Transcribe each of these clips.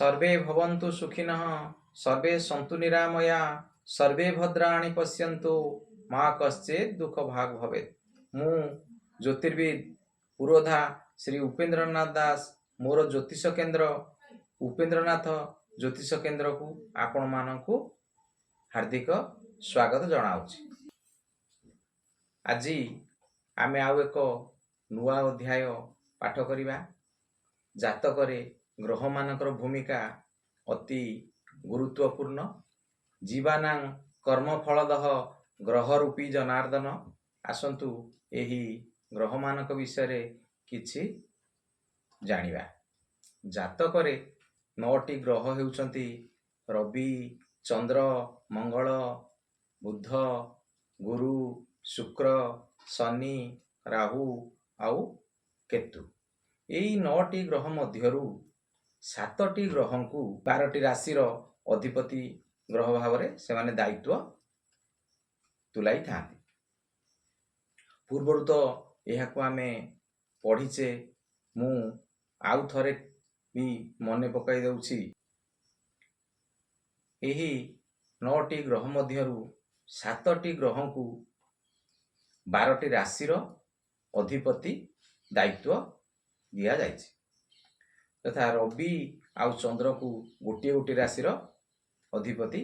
सर्वे भवन्तु सुखिनः सर्वे सन्तु निरामया सर्वे भद्राणि पश्यन्तु माँ कश्चित् दुख भाग भवेत्। मु ज्योतिर्विद पुरोधा श्री उपेन्द्रनाथ दास मोर ज्योतिष केन्द्र उपेन्द्रनाथ ज्योतिष केन्द्र को आपण मानकु हार्दिक स्वागत जनाऊँगी। आज आमे आउ एक नुआ अध्याय पाठ करिबा। जातकरे ग्रह मानकर भूमिका अति गुरुत्वपूर्ण। जीवानां कर्म फलदह ग्रह रूपी जनार्दन। आसंतु एही ग्रह मानक विषय किछि जानिबा। जातकरे 9टी ग्रह हेउचंती रवि, चंद्र, मंगल, बुध, गुरु, शुक्र, शनि, राहु आउ केतु। एई 9टी ग्रह मध्यरु 7टी ग्रह को 12टी राशिर अधिपति ग्रह भाव से माने दायित्व तुलाई थांती। पूर्वर तो यह आमे पढ़ीचे, मु आउ थरे भी मने पकाई देउछि। एही 9टी ग्रह मध्यरु 7टी ग्रह को 12टी राशिर अधिपति दायित्व दिया जाइछि। तथा रवि आउ चंद्र को गोटे गोटे राशिर अधिपति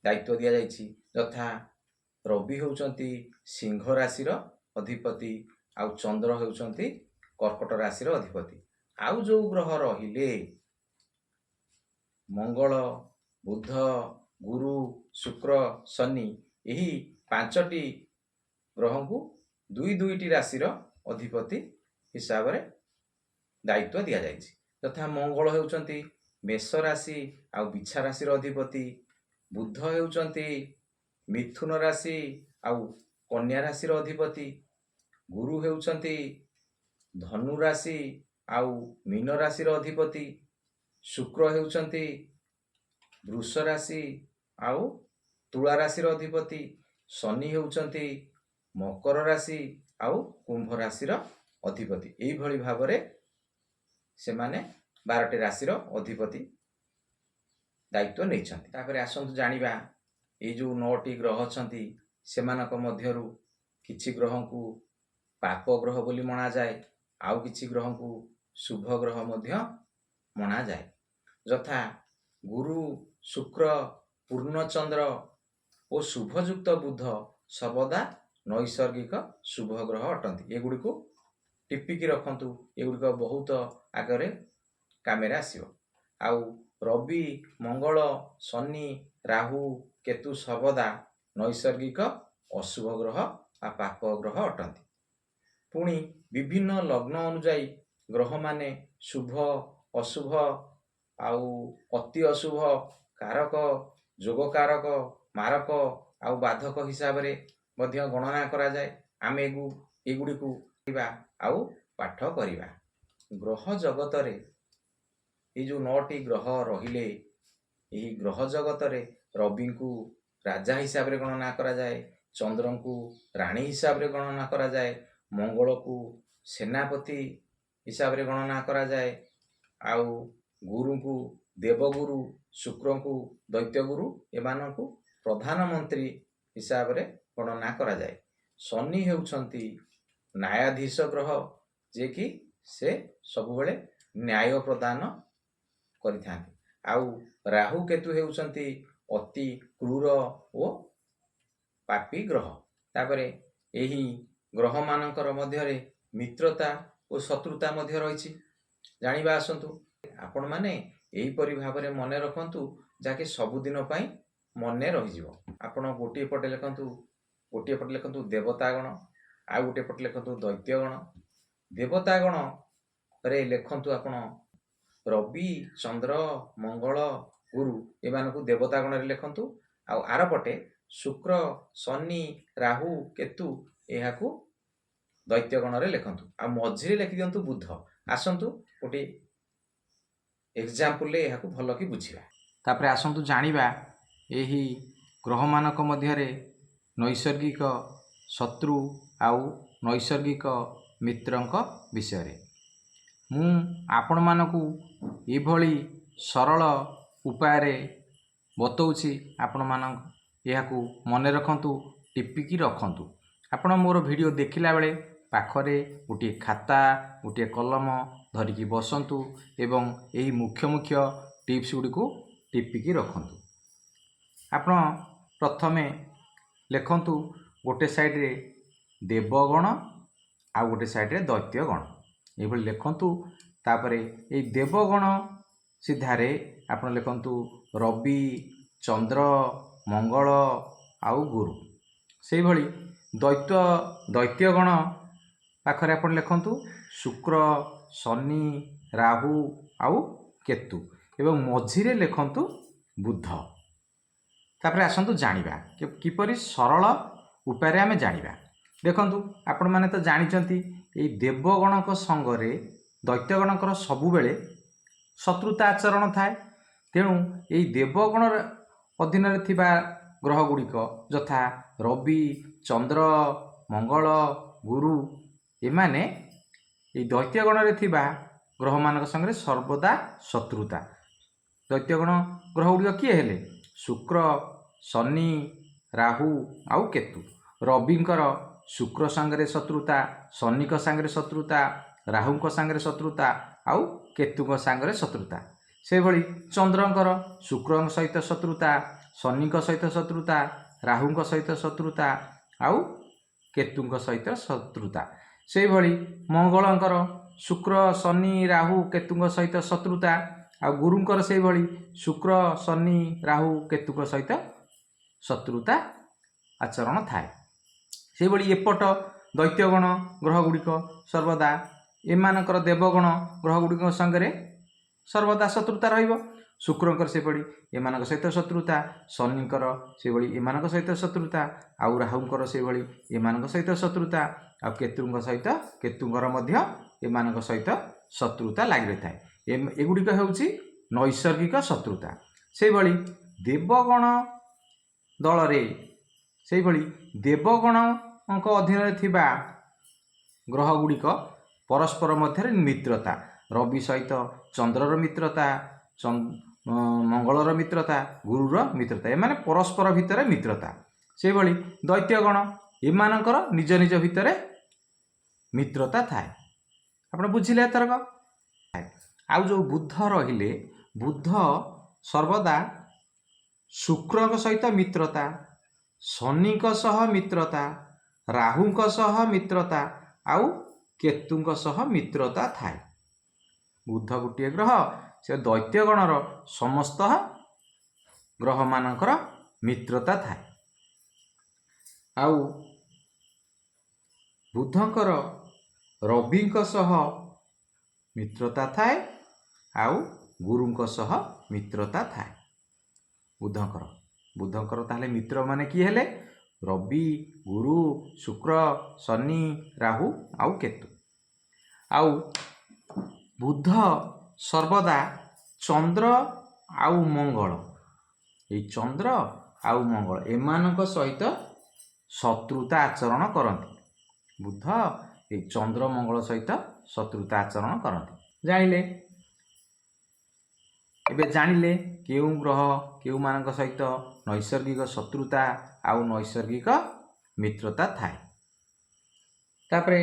दायित्व दिया जाइछि। तथा रवि होउचंती सिंह राशिर अधिपति आउ चंद्र होउचंती कर्कट राशिर अधिपति। आउ जो ग्रह रहिले मंगल, बुध, गुरु, शुक्र, शनि, यही 5टी ग्रह को दुई दुईटी राशिर अधिपति हिसाब से दायित्व दिया जाइछि। तथा मंगल हेउचंती मेष राशि आउ बिछा राशिर अधिपति, बुध हेउचंती मिथुन राशि आउ कन्या राशिर अधिपति, गुरु हेउचंती धनु राशि आउ मीन राशिर अधिपति, शुक्र हेउचंती वृष राशि आउ तुला राशिर अधिपति, शनि हेउचंती मकर राशि आउ कुंभ राशिर अधिपति। एई भली भाबरे से माने 12टी राशिर अधिपति दायित्व नैछंती। तापरे आसंतु जानिबा ए जो 9टी ग्रह अछंती सेमानक मध्यरु किछि ग्रह को पाप ग्रह बोली मना जाए, आउ किछि ग्रह को शुभ ग्रह मध्य मना जाए। यथा गुरु, शुक्र, पूर्णचंद्र और शुभयुक्त बुध सर्वदा नैसर्गिक शुभ ग्रह अटंती। एगुड़ी को टिपिकी रखंतु, एगुड़ी को बहुत आगरे कामेरा आसियो। आउ रवि, मंगल, शनि, राहु, केतु सर्वदा नैसर्गिक अशुभ ग्रह आ पाप ग्रह अटंती। पुणी विभिन्न लग्न अनुजाई ग्रह माने शुभ, अशुभ आउ अति अशुभ, कारक, जोग कारक, मारक आउ बाधक हिसाब रे मध्य गणना करा जाए। आमे एगुड़ी को आउ पाठ करिबा। ग्रह जगत रे ये जो 9टी ग्रह रहिले, यही ग्रह जगत रे रवि को राजा हिसाब रे गणना करा जाए, चंद्र को रानी हिसाब रे गणना करा जाए, मंगल को सेनापति हिसाब रे गणना करा जाए, आउ गुरु को देवगुरु, शुक्र को दैत्य गुरु, एमान को प्रधानमंत्री हिसाब रे गणना करा जाए। शनि हेउछंती न्यायाधीश ग्रह, जे कि से सबुबेले न्याय प्रदान करिथांती। आउ राहु केतु हेउछंती अति क्रूर ओ पापी ग्रह। तापरे एही ग्रह मानकर मध्यरे मित्रता और शत्रुता मध्य रहिछि। जानिबा आसंतु आपण माने एही परि भाबरे मने रखंतु जाके सबुदिन पई मने रहिजिवो। आपण गोटे पटे लेखंतु देवतागण, आ गोटे पटे लेखंतु दैत्यगण। देवतागण रे लेखंतु आपण रवि, चंद्र, मंगल, गुरु एमान को देवतागण रे लेखंतु। आ आर पटे शुक्र, शनि, राहु, केतु एहा को दैत्यगण रे लेखंतु। आ मझिरे लेखि दियंतु बुध। आसंतु गोटे एग्जांपल ले एहा को भलो कि बुझिबा। तापरे आसंतु जानिबा एही ग्रह मानक मध्यरे नैसर्गिक शत्रु आउ नैसर्गिक मित्रंक विषय। मु आपण मानकु एभली ସରଳ ଉପାୟରେ ବତଉଛି ଆପଣମାନଙ୍କୁ, ଏହାକୁ ମନେ ରଖନ୍ତୁ, ଟିପିକି ରଖନ୍ତୁ। ଆପଣ ମୋର ଭିଡ଼ିଓ ଦେଖିଲା ବେଳେ ପାଖରେ ଗୋଟିଏ ଖାତା ଗୋଟିଏ କଲମ ଧରିକି ବସନ୍ତୁ ଏବଂ ଏହି ମୁଖ୍ୟ ମୁଖ୍ୟ ଟିପ୍ସ ଗୁଡ଼ିକୁ ଟିପିକି ରଖନ୍ତୁ। ଆପଣ ପ୍ରଥମେ ଲେଖନ୍ତୁ ଗୋଟେ ସାଇଡ଼ରେ ଦେବଗଣ ଆଉ ଗୋଟେ ସାଇଡ଼ରେ ଦୈତ୍ୟଗଣ, ଏଇଭଳି ଲେଖନ୍ତୁ। ତାପରେ ଏଇ ଦେବଗଣ ସିଧାରେ ଆପଣ ଲେଖନ୍ତୁ ରବି, ଚନ୍ଦ୍ର, ମଙ୍ଗଳ ଆଉ ଗୁରୁ। ସେଇଭଳି ଦୈତ୍ୟଗଣ ପାଖରେ ଆପଣ ଲେଖନ୍ତୁ ଶୁକ୍ର, ଶନି, ରାହୁ ଆଉ କେତୁ ଏବଂ ମଝିରେ ଲେଖନ୍ତୁ ବୁଧ। ତାପରେ ଆସନ୍ତୁ ଜାଣିବା କିପରି ସରଳ ଉପାୟରେ ଆମେ ଜାଣିବା। ଦେଖନ୍ତୁ ଆପଣମାନେ ତ ଜାଣିଛନ୍ତି ଏଇ ଦେବଗଣଙ୍କ ସଙ୍ଗରେ ଦୈତ୍ୟଗଣଙ୍କର ସବୁବେଳେ ଶତ୍ରୁତା ଆଚରଣ ଥାଏ। ତେଣୁ ଏହି ଦେବଗଣର ଅଧୀନରେ ଥିବା ଗ୍ରହ ଗୁଡ଼ିକ ଯଥା ରବି, ଚନ୍ଦ୍ର, ମଙ୍ଗଳ, ଗୁରୁ, ଏମାନେ ଏହି ଦୈତ୍ୟଗଣରେ ଥିବା ଗ୍ରହମାନଙ୍କ ସାଙ୍ଗରେ ସର୍ବଦା ଶତ୍ରୁତା। ଦୈତ୍ୟଗଣ ଗ୍ରହ ଗୁଡ଼ିକ କିଏ ହେଲେ? ଶୁକ୍ର, ଶନି, ରାହୁ ଆଉ କେତୁ। ରବିଙ୍କର ଶୁକ୍ର ସାଙ୍ଗରେ ଶତ୍ରୁତା, ଶନିଙ୍କ ସାଙ୍ଗରେ ଶତ୍ରୁତା, ରାହୁଙ୍କ ସାଙ୍ଗରେ ଶତ୍ରୁତା ଆଉ କେତୁଙ୍କ ସାଙ୍ଗରେ ଶତ୍ରୁତା। ସେହିଭଳି ଚନ୍ଦ୍ରଙ୍କର ଶୁକ୍ରଙ୍କ ସହିତ ଶତ୍ରୁତା, ଶନିଙ୍କ ସହିତ ଶତ୍ରୁତା, ରାହୁଙ୍କ ସହିତ ଶତ୍ରୁତା ଆଉ କେତୁଙ୍କ ସହିତ ଶତ୍ରୁତା। ସେହିଭଳି ମଙ୍ଗଳଙ୍କର ଶୁକ୍ର, ଶନି, ରାହୁ, କେତୁଙ୍କ ସହିତ ଶତ୍ରୁତା ଆଉ ଗୁରୁଙ୍କର ସେହିଭଳି ଶୁକ୍ର, ଶନି, ରାହୁ, କେତୁଙ୍କ ସହିତ ଶତ୍ରୁତା ଆଚରଣ ଥାଏ। ସେହିଭଳି ଏପଟ ଦୈତ୍ୟଗଣ ଗ୍ରହ ଗୁଡ଼ିକ ସର୍ବଦା ଏମାନଙ୍କର ଦେବଗଣ ଗ୍ରହ ଗୁଡ଼ିକ ସାଙ୍ଗରେ ସର୍ବଦା ଶତ୍ରୁତା ରହିବ। ଶୁକ୍ରଙ୍କର ସେଭଳି ଏମାନଙ୍କ ସହିତ ଶତ୍ରୁତା, ଶନିଙ୍କର ସେଭଳି ଏମାନଙ୍କ ସହିତ ଶତ୍ରୁତା ଆଉ ରାହୁଙ୍କର ସେଭଳି ଏମାନଙ୍କ ସହିତ ଶତ୍ରୁତା ଆଉ କେତୁଙ୍କର ମଧ୍ୟ ଏମାନଙ୍କ ସହିତ ଶତ୍ରୁତା ଲାଗି ରହିଥାଏ। ଏଗୁଡ଼ିକ ହେଉଛି ନୈସର୍ଗିକ ଶତ୍ରୁତା। ସେହିଭଳି ଦେବଗଣ ଦଳରେ ସେହିଭଳି ଦେବଗଣଙ୍କ ଅଧୀନରେ ଥିବା ଗ୍ରହ ଗୁଡ଼ିକ ପରସ୍ପର ମଧ୍ୟରେ ମିତ୍ରତା, ରବି ସହିତ ଚନ୍ଦ୍ରର ମିତ୍ରତା, ମଙ୍ଗଳର ମିତ୍ରତା, ଗୁରୁର ମିତ୍ରତା, ଏମାନେ ପରସ୍ପର ଭିତରେ ମିତ୍ରତା। ସେହିଭଳି ଦୈତ୍ୟଗଣ ଏମାନଙ୍କର ନିଜ ନିଜ ଭିତରେ ମିତ୍ରତା ଥାଏ। ଆପଣ ବୁଝିଲେ ଏଥରକ? ଆଉ ଯେଉଁ ବୁଧ ରହିଲେ, ବୁଧ ସର୍ବଦା ଶୁକ୍ରଙ୍କ ସହିତ ମିତ୍ରତା, ଶନିଙ୍କ ସହ ମିତ୍ରତା, ରାହୁଙ୍କ ସହ ମିତ୍ରତା ଆଉ କେତୁଙ୍କ ସହ ମିତ୍ରତା ଥାଏ। ବୁଧ ଗୋଟିଏ ଗ୍ରହ, ସେ ଦୈତ୍ୟଗଣର ସମସ୍ତ ଗ୍ରହମାନଙ୍କର ମିତ୍ରତା ଥାଏ। ଆଉ ବୁଧଙ୍କର ରବିଙ୍କ ସହ ମିତ୍ରତା ଥାଏ ଆଉ ଗୁରୁଙ୍କ ସହ ମିତ୍ରତା ଥାଏ। ବୁଧଙ୍କର ତାହେଲେ ମିତ୍ର ମାନେ କିଏ ହେଲେ? ରବି, ଗୁରୁ, ଶୁକ୍ର, ଶନି, ରାହୁ ଆଉ କେତୁ। ଆଉ ବୁଧ ସର୍ବଦା ଚନ୍ଦ୍ର ଆଉ ମଙ୍ଗଳ, ଏଇ ଚନ୍ଦ୍ର ଆଉ ମଙ୍ଗଳ ଏମାନଙ୍କ ସହିତ ଶତ୍ରୁତା ଆଚରଣ କରନ୍ତି। ବୁଧ ଏଇ ଚନ୍ଦ୍ର ମଙ୍ଗଳ ସହିତ ଶତ୍ରୁତା ଆଚରଣ କରନ୍ତି। ଜାଣିଲେ? ଏବେ ଜାଣିଲେ କେଉଁ ଗ୍ରହ କେଉଁମାନଙ୍କ ସହିତ ନୈସର୍ଗିକ ଶତ୍ରୁତା ଆଉ ନୈସର୍ଗିକ ମିତ୍ରତା ଥାଏ। ତାପରେ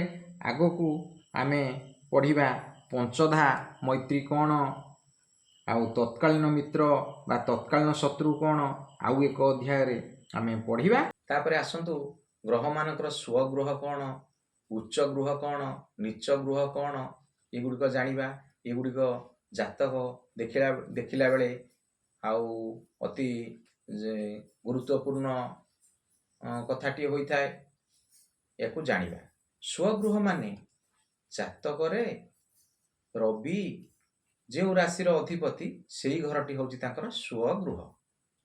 ଆଗକୁ ଆମେ ପଢ଼ିବା ପଞ୍ଚଧା ମୈତ୍ରୀ କ'ଣ ଆଉ ତତ୍କାଳୀନ ମିତ୍ର ବା ତତ୍କାଳୀନ ଶତ୍ରୁ କ'ଣ, ଆଉ ଏକ ଅଧ୍ୟାୟରେ ଆମେ ପଢ଼ିବା। ତାପରେ ଆସନ୍ତୁ ଗ୍ରହମାନଙ୍କର ସ୍ୱଗୃହ କ'ଣ, ଉଚ୍ଚ ଗୃହ କ'ଣ, ନୀଚ ଗୃହ କ'ଣ, ଏଗୁଡ଼ିକ ଜାଣିବା। ଏଗୁଡ଼ିକ ଜାତକ ଦେଖିଲା ବେଳେ ଆଉ ଅତି ଗୁରୁତ୍ୱପୂର୍ଣ୍ଣ କଥାଟିଏ ହୋଇଥାଏ। ଏହାକୁ ଜାଣିବା। ସ୍ୱଗୃହ ମାନେ ଜାତକରେ ରବି ଯେଉଁ ରାଶିର ଅଧିପତି ସେଇ ଘରଟି ହେଉଛି ତାଙ୍କର ସ୍ୱଗୃହ।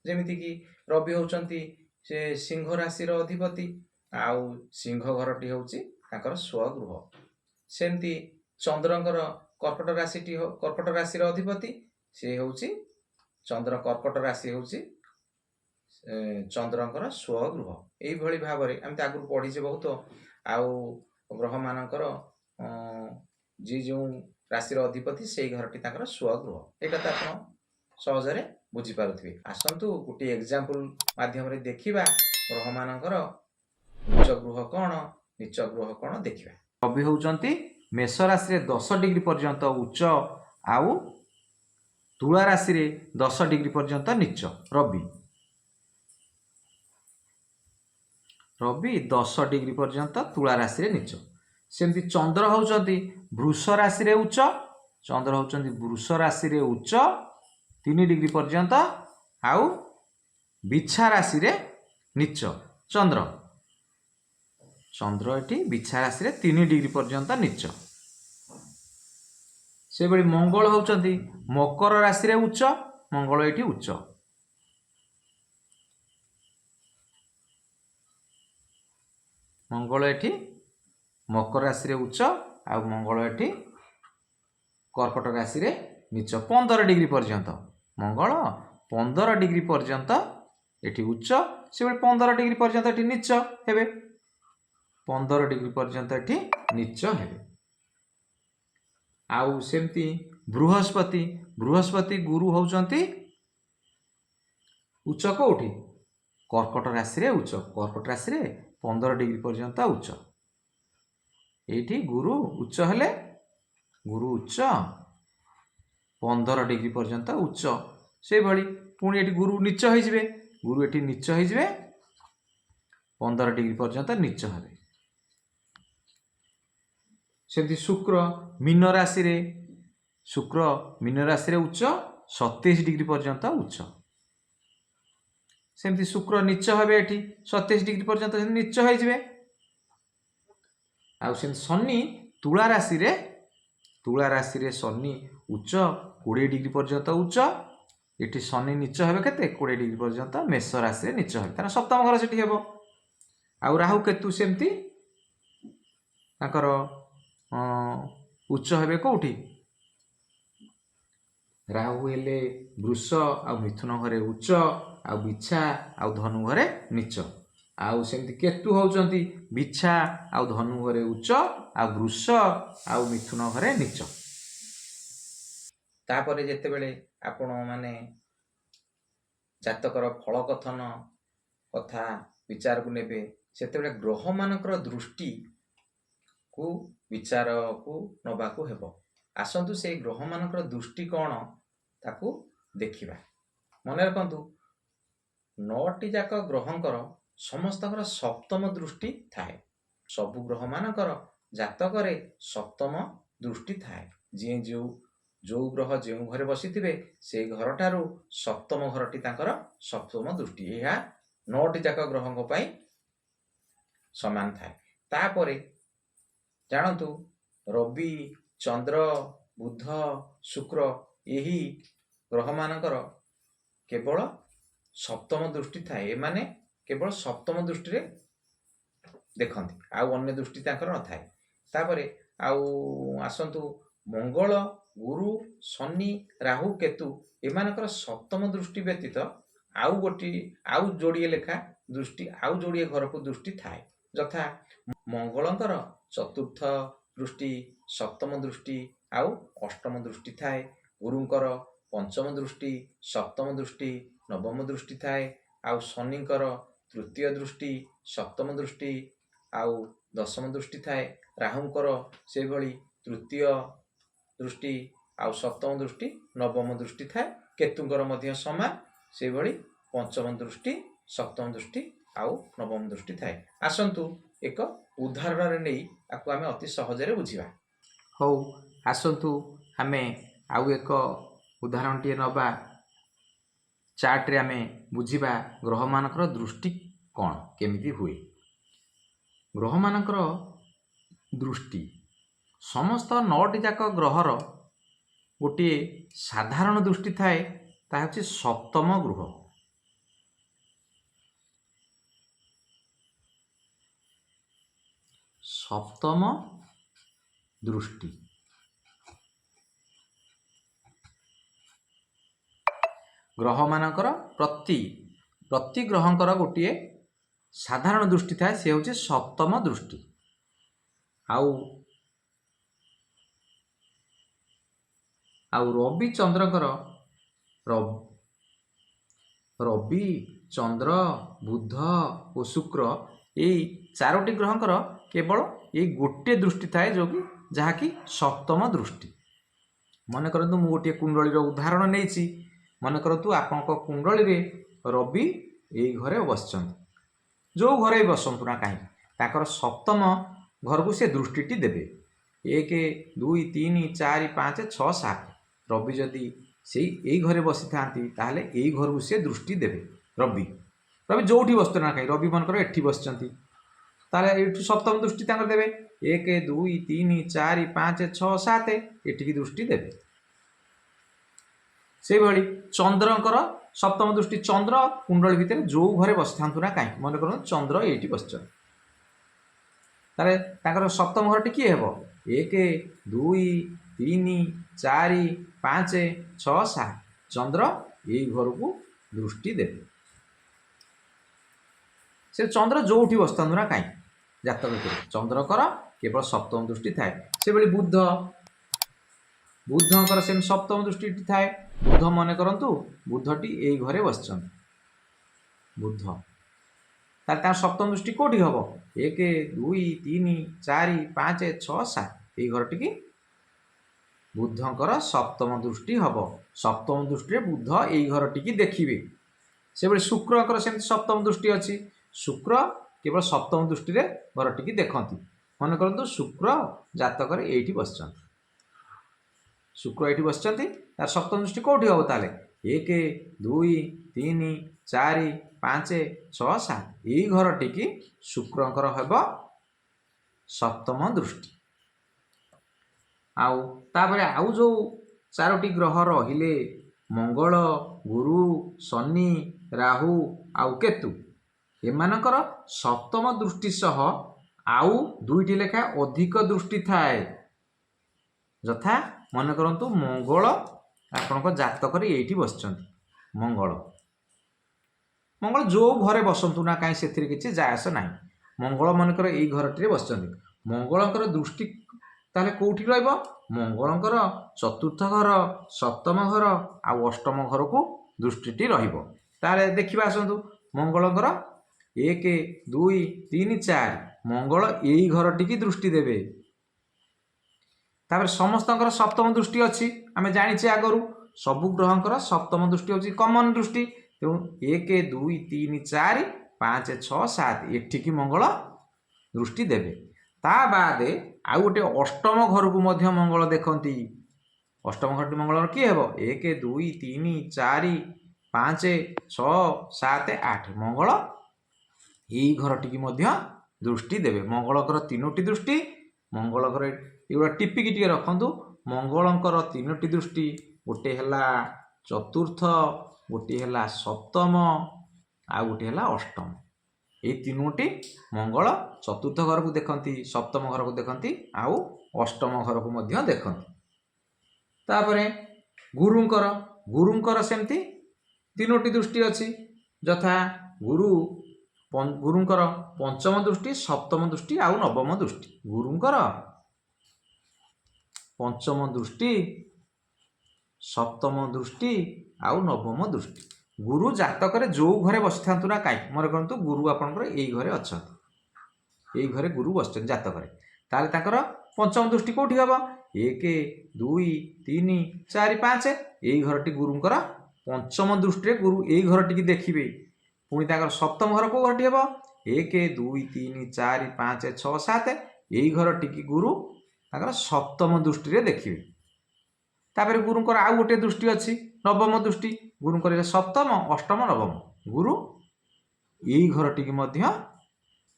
ଯେମିତିକି ରବି ହେଉଛନ୍ତି ସେ ସିଂହ ରାଶିର ଅଧିପତି, ଆଉ ସିଂହ ଘରଟି ହେଉଛି ତାଙ୍କର ସ୍ୱଗୃହ। ସେମିତି ଚନ୍ଦ୍ରଙ୍କର କର୍କଟ ରାଶିର ଅଧିପତି, ସେ ହେଉଛି କର୍କଟ ରାଶି ହେଉଛି ଚନ୍ଦ୍ରଙ୍କର ସ୍ୱଗୃହ। ଏଇଭଳି ଭାବରେ ଆମେ ତ ଆଗରୁ ପଢ଼ିଛେ ବହୁତ। ଆଉ ଗ୍ରହମାନଙ୍କର ଯିଏ ଯେଉଁ ରାଶିର ଅଧିପତି ସେଇ ଘରଟି ତାଙ୍କର ସ୍ୱଗୃହ, ଏଇଟା ତ ଆପଣ सहजरे बुझी पारुथिबे। आसंतु गोटे एग्जांपल माध्यम रे देखिबा ग्रह मानकर उच्च ग्रह कौन नीच ग्रह कौन देखिबा। रवि होउचंती मेष राशि रे 10 डिग्री पर्यंत उच्च आउ तुला राशि रे 10 डिग्री पर्यंत नीच। रवि 10 डिग्री पर्यंत तुला राशि रे नीच। सेमती चंद्र होउचंती वृष राशि रे उच्च। चंद्र होउचंती वृष राशि रे उच्च 3 डिग्री पर्यंत आउ बिछा राशि रे नीच। चंद्र एटी बिछा राशि रे 3 डिग्री पर्यंत नीच। से बड़ी मंगल होउचंती मकर राशि रे उच्च। मंगल एटी उच्च। मंगल एटी मकर राशि रे उच्च आ मंगल एटी कर्कट राशि रे नीच 15 डिग्री पर्यंत। मंगल 15 डिग्री पर्यंत एटी उच्च से 15 डिग्री पर्यंत एटी नीच हेबे। 15 डिग्री पर्यंत एटी नीच हेबे। आउ सेमती बृहस्पति गुरु होउचंती उच्च कोठी कर्कट राशि रे उच्च। कर्कट राशि रे 15 डिग्री पर्यंत उच्च। एठी गुरु उच्च हेले गुरु उच्च 15 डिग्री पर्यंत उच्च से भली पुणी एठी गुरु नीच होई जिवे। गुरु एठी नीच होई जिवे 15 डिग्री पर्यंत नीच हेबे। सेमती शुक्र मीन राशि रे उच्च 27 डिग्री पर्यंत उच्च। सेमती शुक्र नीच हेबे एठी 27 डिग्री पर्यंत नीच होई जिवे। आउ सेमती शनि तुला राशि रे शनि उच्च 20 डिग्री पर्यंत उच्च। एठी शनि नीच हेबे केते 20 डिग्री पर्यंत मेष राशि रे नीच हेबे तार सप्तम घर सेठी हेबो। आउ राहु केतु सेमती ताकर उच्च हेबे कोठी राहु हेले वृष आ मिथुन घरे उच्च आ बिछा आ धनु घरे नीच। आउ सेमती केतु होउचंती बिछा आ धनु घरे उच्च आ वृष आ मिथुन घरे नीच। तापरे जेते बेले आपण माने जातकर फल कथन कथा विचार को नेबे सेते बेले ग्रह मानकर दृष्टि को विचार को नबा को हेबो। आसंतु से ग्रह मानकर दृष्टि कौन ताकू देखिबा। मन रखंतु 9टी जाक ग्रहंकर समस्तकर सप्तम दृष्टि थाए। सबु ग्रह मानकर जातकरे सप्तम दृष्टि थाए। जे जो ग्रह जो घरे बसिथिबे से घर ठारू सप्तम घरटी तांकर सप्तम दृष्टि। यह 9टी जाक ग्रहंक पई समान थाए। तापरे जानतु रवि चंद्र बुध शुक्र यही ग्रह मानकर केवल सप्तम दृष्टि थाए। माने केवल सप्तम दृष्टि रे देखंती आउ अन्य दृष्टि तांकर न थाए। तापरे आउ आसंतु मंगल गुरु शनि राहु केतु एमानकर सप्तम दृष्टि व्यतीत आउ जोड़िए लेखा दृष्टि आउ जोड़िए घर को दृष्टि थाए। यथा मंगलंकर चतुर्थ दृष्टि सप्तम दृष्टि आउ अष्टम दृष्टि थाए। गुरुंकर पंचम दृष्टि सप्तम दृष्टि नवम दृष्टि थाए। आउ शनिंकर तृतीय दृष्टि सप्तम दृष्टि आउ दशम दृष्टि थाए। राहुंकर से भली तृतीय दृष्टि आउ सप्तम दृष्टि नवम दृष्टि थाए। केतुंकर मध्य समान से भली पंचम दृष्टि सप्तम दृष्टि आउ नवम दृष्टि थाए। आसंतु एक उदाहरण रे नै आकु आमे अति सहज रे बुझिबा। हो आसंतु आमे आउ एक उदाहरण टिए नबा। चार्ट रे आमे बुझिबा ग्रह मानकर दृष्टि कोन केमिति हुए। ग्रह मानकर दृष्टि समस्त 9टी जाक ग्रहर गोटे साधारण दृष्टि थाए ता होछि सप्तम गृह। सप्तम दृष्टि ग्रह मानकर प्रति ग्रहंकर गोटे साधारण दृष्टि थाए से होछि सप्तम दृष्टि। आउ रवि चंद्रकर ରବି ଚନ୍ଦ୍ର ବୁଧ ଓ ଶୁକ୍ର ଏଇ ଚାରୋଟି ଗ୍ରହଙ୍କର କେବଳ ଏଇ ଗୋଟିଏ ଦୃଷ୍ଟି ଥାଏ ଯୋଉକି ଯାହାକି ସପ୍ତମ ଦୃଷ୍ଟି। ମନେ କରନ୍ତୁ ମୁଁ ଗୋଟିଏ କୁଣ୍ଡଳୀର ଉଦାହରଣ ନେଇଛି। ମନେ କରନ୍ତୁ ଆପଣଙ୍କ କୁଣ୍ଡଳୀରେ ରବି ଏଇ ଘରେ ବସିଛନ୍ତି, ଯେଉଁ ଘରେ ବସନ୍ତୁ ନା କାହିଁକି ତାଙ୍କର ସପ୍ତମ ଘରକୁ ସେ ଦୃଷ୍ଟିଟି ଦେବେ। 1 2 3 4 5 6 7 ରବି ଯଦି ସେଇ ଏଇ ଘରେ ବସିଥାନ୍ତି ତାହେଲେ ଏଇ ଘରକୁ ସେ ଦୃଷ୍ଟି ଦେବେ। ରବି ଯେଉଁଠି ବସିଛନ୍ତି ନା କାହିଁକି, ରବି ମନେକର ଏଠି ବସିଛନ୍ତି ତାହେଲେ ଏଇଠୁ ସପ୍ତମ ଦୃଷ୍ଟି ତାଙ୍କର ଦେବେ। 1 2 3 4 5 6 7 ଏଠିକି ଦୃଷ୍ଟି ଦେବେ। ସେଇଭଳି ଚନ୍ଦ୍ରଙ୍କର ସପ୍ତମ ଦୃଷ୍ଟି, ଚନ୍ଦ୍ର କୁଣ୍ଡଳୀ ଭିତରେ ଯେଉଁ ଘରେ ବସିଥାନ୍ତୁ ନା କାହିଁକି, ମନେ କରନ୍ତୁ ଚନ୍ଦ୍ର ଏଇଠି ବସିଛନ୍ତି, ତାହେଲେ ତାଙ୍କର ସପ୍ତମ ଘରଟି କିଏ ହେବ? 1 2 3 4 5 6 7 ଚନ୍ଦ୍ର ଏଇ ଘରକୁ ଦୃଷ୍ଟି ଦେବେ। ସେ ଚନ୍ଦ୍ର ଯେଉଁଠି ବସିଥାନ୍ତୁ ନା କାହିଁକି ଜାତକ ଭିତରେ ଚନ୍ଦ୍ରଙ୍କର କେବଳ ସପ୍ତମ ଦୃଷ୍ଟି ଥାଏ। ସେଭଳି ବୁଧଙ୍କର ସେମିତି ସପ୍ତମ ଦୃଷ୍ଟିଟି ଥାଏ। ବୁଧ ମନେ କରନ୍ତୁ ବୁଧଟି ଏଇ ଘରେ ବସିଛନ୍ତି, ବୁଧ ତାହେଲେ ତାର ସପ୍ତମ ଦୃଷ୍ଟି କେଉଁଠି ହେବ? 1 2 3 4 5 6 7 ଏଇ ଘରଟିକି ବୁଧଙ୍କର ସପ୍ତମ ଦୃଷ୍ଟି ହେବ। ସପ୍ତମ ଦୃଷ୍ଟିରେ ବୁଧ ଏଇ ଘରଟିକି ଦେଖିବେ। ସେଭଳି ଶୁକ୍ରଙ୍କର ସେମିତି ସପ୍ତମ ଦୃଷ୍ଟି ଅଛି। ଶୁକ୍ର କେବଳ ସପ୍ତମ ଦୃଷ୍ଟିରେ ଘରଟିକି ଦେଖନ୍ତି। ମନେ କରନ୍ତୁ ଶୁକ୍ର ଜାତକରେ ଏଇଠି ବସିଛନ୍ତି, ଶୁକ୍ର ଏଇଠି ବସିଛନ୍ତି, ତାର ସପ୍ତମ ଦୃଷ୍ଟି କେଉଁଠି ହେବ? ତାହେଲେ 1 2 3 4 5 6 7 ଏଇ ଘରଟିକି ଶୁକ୍ରଙ୍କର ହେବ ସପ୍ତମ ଦୃଷ୍ଟି। ଆଉ ତାପରେ ଆଉ ଯେଉଁ ଚାରୋଟି ଗ୍ରହ ରହିଲେ ମଙ୍ଗଳ, ଗୁରୁ, ଶନି, ରାହୁ ଆଉ କେତୁ, ଏମାନଙ୍କର ସପ୍ତମ ଦୃଷ୍ଟି ସହ ଆଉ 2ଟି ଲେଖା ଅଧିକ ଦୃଷ୍ଟି ଥାଏ। ଯଥା ମନେ କରନ୍ତୁ ମଙ୍ଗଳ ଆପଣଙ୍କ ଜାତକରେ ଏଇଠି ବସିଛନ୍ତି, ମଙ୍ଗଳ ଯେଉଁ ଘରେ ବସନ୍ତୁ ନା କାହିଁ ସେଥିରେ କିଛି ଯାଆସ ନାହିଁ। ମଙ୍ଗଳ ମନେକର ଏଇ ଘରଟିରେ ବସିଛନ୍ତି, ମଙ୍ଗଳଙ୍କର ଦୃଷ୍ଟି ତାହେଲେ କେଉଁଠି ରହିବ? ମଙ୍ଗଳଙ୍କର ଚତୁର୍ଥ ଘର, ସପ୍ତମ ଘର ଆଉ ଅଷ୍ଟମ ଘରକୁ ଦୃଷ୍ଟିଟି ରହିବ। ତାହେଲେ ଦେଖିବା ଆସନ୍ତୁ, ମଙ୍ଗଳଙ୍କର 1 2 3 4 ମଙ୍ଗଳ ଏଇ ଘରଟିକି ଦୃଷ୍ଟି ଦେବେ। ତାପରେ ସମସ୍ତଙ୍କର ସପ୍ତମ ଦୃଷ୍ଟି ଅଛି, ଆମେ ଜାଣିଛେ ଆଗରୁ ସବୁ ଗ୍ରହଙ୍କର ସପ୍ତମ ଦୃଷ୍ଟି ହେଉଛି କମନ ଦୃଷ୍ଟି। ତେଣୁ 1 2 3 4 5 6 7 ଏଠିକି ମଙ୍ଗଳ ଦୃଷ୍ଟି ଦେବେ। ତା ବାଦେ ଆଉ ଗୋଟେ ଅଷ୍ଟମ ଘରକୁ ମଧ୍ୟ ମଙ୍ଗଳ ଦେଖନ୍ତି। ଅଷ୍ଟମ ଘରଟି ମଙ୍ଗଳର କିଏ ହେବ? 1 2 3 4 5 6 7 8 ମଙ୍ଗଳ ଏଇ ଘରଟିକି ମଧ୍ୟ ଦୃଷ୍ଟି ଦେବେ। ମଙ୍ଗଳଙ୍କର 3ଟି ଦୃଷ୍ଟି, ମଙ୍ଗଳଙ୍କର ଏଗୁଡ଼ା ଟିପିକି ଟିକେ ରଖନ୍ତୁ। ମଙ୍ଗଳଙ୍କର 3ଟି ଦୃଷ୍ଟି, ଗୋଟେ ହେଲା ଚତୁର୍ଥ, ଗୋଟିଏ ହେଲା ସପ୍ତମ ଆଉ ଗୋଟିଏ ହେଲା ଅଷ୍ଟମ। ଏଇ 3ଟି ମଙ୍ଗଳ ଚତୁର୍ଥ ଘରକୁ ଦେଖନ୍ତି, ସପ୍ତମ ଘରକୁ ଦେଖନ୍ତି ଆଉ ଅଷ୍ଟମ ଘରକୁ ମଧ୍ୟ ଦେଖନ୍ତି। ତାପରେ ଗୁରୁଙ୍କର ସେମିତି 3ଟି ଦୃଷ୍ଟି ଅଛି। ଯଥା ଗୁରୁଙ୍କର ପଞ୍ଚମ ଦୃଷ୍ଟି, ସପ୍ତମ ଦୃଷ୍ଟି ଆଉ ନବମ ଦୃଷ୍ଟି। ଗୁରୁଙ୍କର ପଞ୍ଚମ ଦୃଷ୍ଟି, ସପ୍ତମ ଦୃଷ୍ଟି ଆଉ ନବମ ଦୃଷ୍ଟି। ଗୁରୁ ଜାତକରେ ଯେଉଁ ଘରେ ବସିଥାନ୍ତୁ ନା କାହିଁକି, ମନେ କରନ୍ତୁ ଗୁରୁ ଆପଣଙ୍କର ଏଇ ଘରେ ଅଛନ୍ତି, ଏଇ ଘରେ ଗୁରୁ ବସିଛନ୍ତି ଜାତକରେ, ତାହେଲେ ତାଙ୍କର ପଞ୍ଚମ ଦୃଷ୍ଟି କେଉଁଠି ହେବ? 1 2 3 4 5 ଏଇ ଘରଟି ଗୁରୁଙ୍କର ପଞ୍ଚମ ଦୃଷ୍ଟିରେ ଗୁରୁ ଏଇ ଘରଟିକି ଦେଖିବେ। ପୁଣି ତାଙ୍କର ସପ୍ତମ ଘର କେଉଁ ଘରଟି ହେବ? 1 2 3 4 5 6 7 ଏଇ ଘରଟିକି ଗୁରୁ ତାଙ୍କର ସପ୍ତମ ଦୃଷ୍ଟିରେ ଦେଖିବେ। ତାପରେ ଗୁରୁଙ୍କର ଆଉ ଗୋଟିଏ ଦୃଷ୍ଟି ଅଛି, ନବମ ଦୃଷ୍ଟି। ଗୁରୁଙ୍କର ସପ୍ତମ, ଅଷ୍ଟମ, ନବମ, ଗୁରୁ ଏଇ ଘରଟିକି ମଧ୍ୟ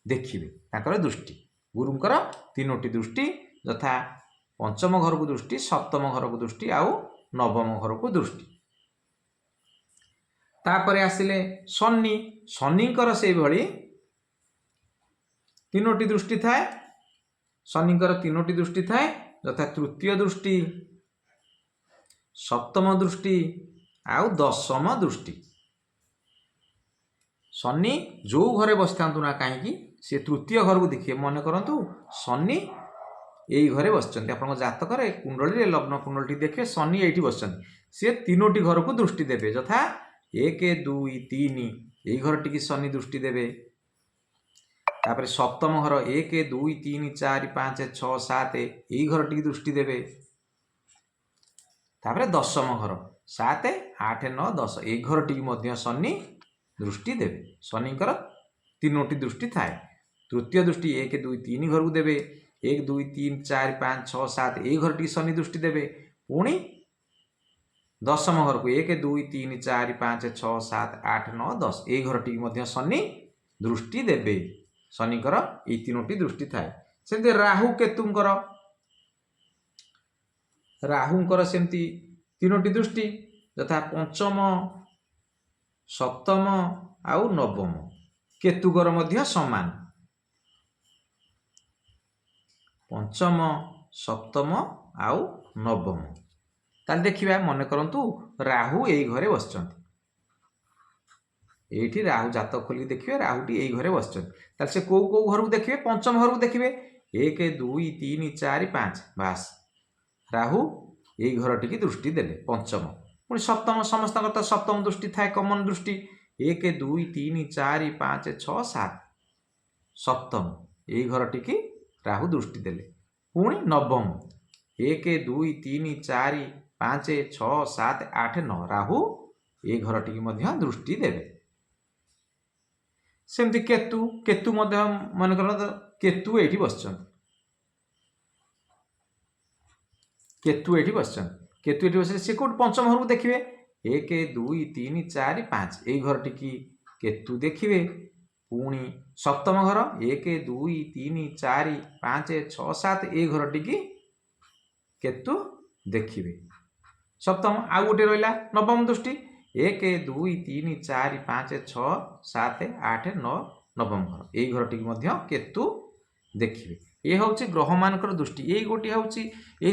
ଦେଖିବେ। ତାଙ୍କର ଦୃଷ୍ଟି, ଗୁରୁଙ୍କର 3ଟି ଦୃଷ୍ଟି, ଯଥା ପଞ୍ଚମ ଘରକୁ ଦୃଷ୍ଟି, ସପ୍ତମ ଘରକୁ ଦୃଷ୍ଟି ଆଉ ନବମ ଘରକୁ ଦୃଷ୍ଟି। ତାପରେ ଆସିଲେ ଶନିଙ୍କର ସେଇଭଳି 3ଟି ଦୃଷ୍ଟି ଥାଏ। ଶନିଙ୍କର 3ଟି ଦୃଷ୍ଟି ଥାଏ, ଯଥା ତୃତୀୟ ଦୃଷ୍ଟି, ସପ୍ତମ ଦୃଷ୍ଟି ଆଉ ଦଶମ ଦୃଷ୍ଟି। ଶନି ଯେଉଁ ଘରେ ବସିଥାନ୍ତୁ ନା କାହିଁକି ସେ ତୃତୀୟ ଘରକୁ ଦେଖିବେ। ମନେ କରନ୍ତୁ ଶନି ଏଇ ଘରେ ବସିଛନ୍ତି, ଆପଣଙ୍କ ଜାତକରେ କୁଣ୍ଡଳୀରେ ଲଗ୍ନ କୁଣ୍ଡଳୀଟି ଦେଖିବେ ଶନି ଏଇଠି ବସିଛନ୍ତି, सी तीनोटी घर को दृष्टि देवे यथा 1 2 3 यही घर टी शनि दृष्टि देवे तापर सप्तम घर 1 2 3 4 5 6 7 यही घर टी दृष्टि देवे तापर दशम घर 7 8 9 10 यही घर टी शनि दृष्टि देवे शनिकर तीनोटी दृष्टि थाए तृतीय दृष्टि 1 2 3 घर को देवे 1 2 3 4 5 6 7 यही घर टी शनि दृष्टि देवे पुणी दशम घर को 1 2 3 4 5 6 7 8 9 10 यही घर टी शनि दृष्टि देवे शनिकर ये तीनोटी दृष्टि थाए सेमती राहु केतुंकर राहुंकर सेमती तीनोटी दृष्टि यथा पंचम सप्तम आउ नवम केतुकर मध्य समान पंचम सप्तम आउ नवम ताल देखिबा मन करंतु राहु एई घरे बसचंती एठी राहु जातक खोली देखिबे राहुटी एई घरे बसचंती ताल से को घर को देखिबे पंचम घर को देखिबे 1 2 3 4 5 बास राहु एई घर टिकी दृष्टि देले पंचम पुणी सप्तम समस्त तो सप्तम दृष्टि थाए कमन दृष्टि 1 2 3 4 5 6 7 सप्तम एई घर टिकी राहु दृष्टि देले पुणी नवम 1 2 3 4 5 6 7 8 9 राहु ए घर टी दृष्टि देवे सेमती केतु केतु मन कर केतु ये बस केतु ये बस केतु ये बस सी कौट पंचम घर को देखिए 1 2 3 4 5 यही घर टी केतु देखिए पुणी सप्तम घर 1 2 3 4 5 6 7 ये घर टी केतु देखिए सप्तम आउ गोटे रहा नवम दृष्टि 1 2 3 4 5 6 7 8 9 नवम घर यही घर टी केतु देखिए ये हूँ ग्रह मानकर दृष्टि यही गोटे हूँ यही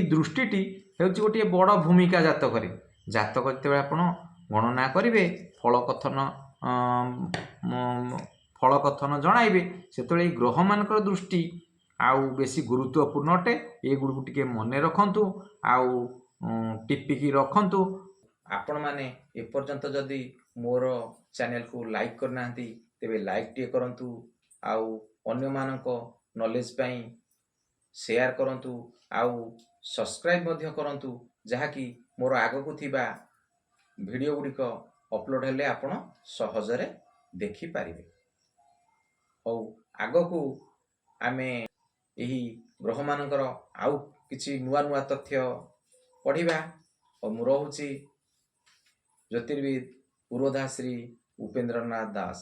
दृष्टि हूँ गोटे बड़ भूमिका जातक जातक जिते आप गणना करेंगे फल कथन जनइबे से ग्रह मानकर दृष्टि आउ बेसी गुरुत्वपूर्ण अटे ये गुड़ टिके मन रखंतु आउ टिपिकी रखंतु आपण माने एपर्यंत जदि मोर चैनल को लाइक करना तेबे लाइक टे करंतु आउ अन्य मानको नॉलेज पाई शेयर करंतु आउ सब्सक्राइब मध्य करंतु जहा कि मोर आगकु थिबा वीडियो गुड़िक अपलोड हेले आपण सहजरे देखि पारिबे औ आगकु आमे यही ग्रह मानकर आउ किछि नुआ नुआ तथ्य पढ़िबा और मु रहुछि ज्योतिर्विद पुरोधा श्री उपेंद्रनाथ दास।